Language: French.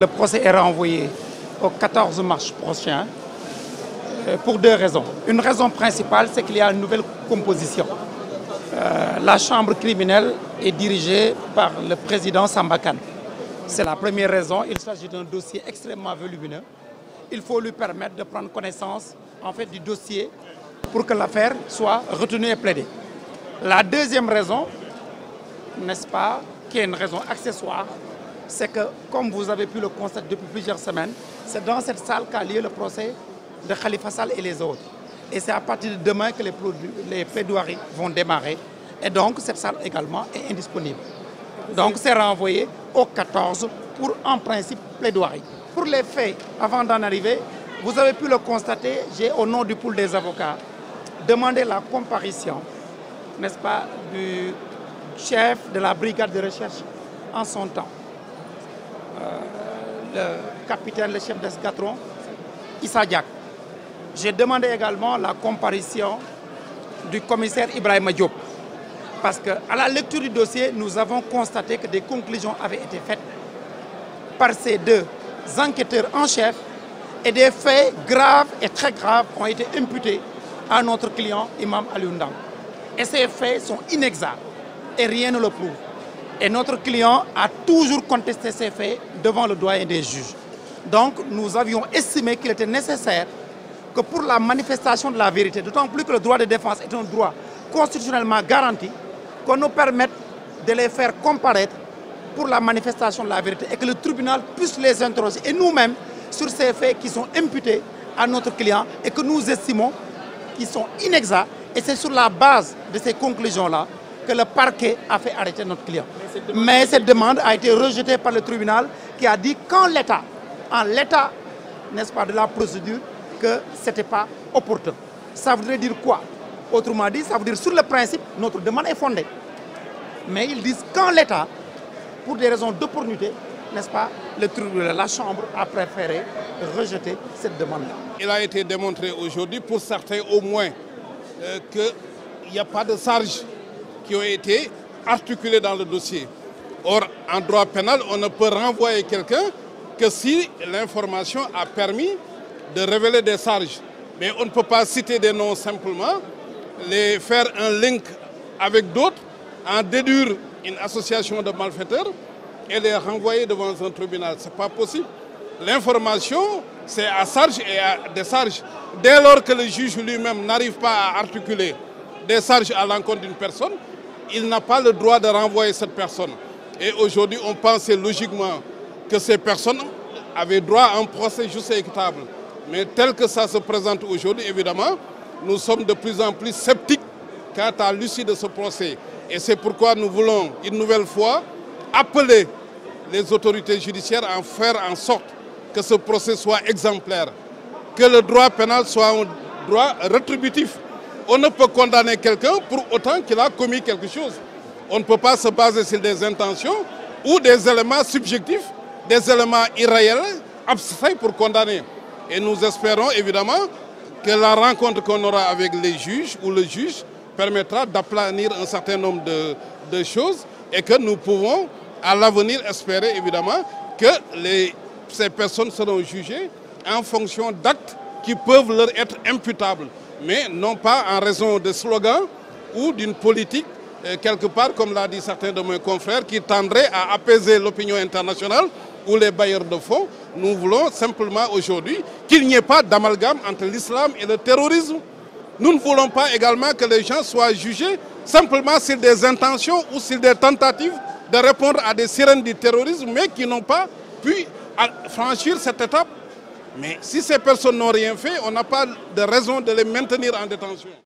Le procès est renvoyé au 14 mars prochain pour deux raisons. Une raison principale, c'est qu'il y a une nouvelle composition. La chambre criminelle est dirigée par le président Samba Kane. C'est la première raison. Il s'agit d'un dossier extrêmement volumineux. Il faut lui permettre de prendre connaissance du dossier pour que l'affaire soit retenue et plaidée. La deuxième raison, n'est-ce pas, qui est une raison accessoire, c'est que, comme vous avez pu le constater depuis plusieurs semaines, c'est dans cette salle qu'a lieu le procès de Khalifa Sall et les autres. Et c'est à partir de demain que les plaidoiries vont démarrer. Et donc, cette salle également est indisponible. Donc, c'est renvoyé au 14 pour, en principe, plaidoirie. Pour les faits, avant d'en arriver, vous avez pu le constater, j'ai, au nom du pool des avocats, demandé la comparution, n'est-ce pas, du chef de la brigade de recherche en son temps. Le capitaine, le chef d'escadron, Issa Diack. J'ai demandé également la comparution du commissaire Ibrahima Diop. Parce qu'à la lecture du dossier, nous avons constaté que des conclusions avaient été faites par ces deux enquêteurs en chef et des faits graves et très graves ont été imputés à notre client, Imam Aliou Ndao. Et ces faits sont inexacts et rien ne le prouve. Et notre client a toujours contesté ces faits devant le doyen des juges. Donc nous avions estimé qu'il était nécessaire que pour la manifestation de la vérité, d'autant plus que le droit de défense est un droit constitutionnellement garanti, qu'on nous permette de les faire comparaître pour la manifestation de la vérité et que le tribunal puisse les interroger et nous-mêmes sur ces faits qui sont imputés à notre client et que nous estimons qu'ils sont inexacts. Et c'est sur la base de ces conclusions-là que le parquet a fait arrêter notre client. Mais cette demande a été rejetée par le tribunal qui a dit qu'en l'état, n'est-ce pas, de la procédure, que ce n'était pas opportun. Ça voudrait dire quoi? Autrement dit, ça veut dire sur le principe, notre demande est fondée. Mais ils disent qu'en l'état, pour des raisons d'opportunité, n'est-ce pas, la Chambre a préféré rejeter cette demande-là. Il a été démontré aujourd'hui, pour certains au moins, qu'il n'y a pas de charges qui ont été articulées dans le dossier. Or, en droit pénal, on ne peut renvoyer quelqu'un que si l'information a permis de révéler des charges. Mais on ne peut pas citer des noms simplement, les faire un link avec d'autres, en déduire une association de malfaiteurs et les renvoyer devant un tribunal. Ce n'est pas possible. L'information, c'est à charge et à décharge. Dès lors que le juge lui-même n'arrive pas à articuler des charges à l'encontre d'une personne, il n'a pas le droit de renvoyer cette personne. Et aujourd'hui, on pensait logiquement que ces personnes avaient droit à un procès juste et équitable. Mais tel que ça se présente aujourd'hui, évidemment, nous sommes de plus en plus sceptiques quant à l'issue de ce procès. Et c'est pourquoi nous voulons une nouvelle fois appeler les autorités judiciaires à faire en sorte que ce procès soit exemplaire, que le droit pénal soit un droit rétributif. On ne peut condamner quelqu'un pour autant qu'il a commis quelque chose. On ne peut pas se baser sur des intentions ou des éléments subjectifs, des éléments irréels, abstraits pour condamner. Et nous espérons évidemment que la rencontre qu'on aura avec les juges ou le juge permettra d'aplanir un certain nombre de choses et que nous pouvons à l'avenir espérer évidemment que ces personnes seront jugées en fonction d'actes qui peuvent leur être imputables, mais non pas en raison de slogans ou d'une politique, quelque part, comme l'a dit certains de mes confrères, qui tendrait à apaiser l'opinion internationale ou les bailleurs de fonds. Nous voulons simplement aujourd'hui qu'il n'y ait pas d'amalgame entre l'islam et le terrorisme. Nous ne voulons pas également que les gens soient jugés simplement sur des intentions ou sur des tentatives de répondre à des sirènes du terrorisme, mais qui n'ont pas pu franchir cette étape. Mais si ces personnes n'ont rien fait, on n'a pas de raison de les maintenir en détention.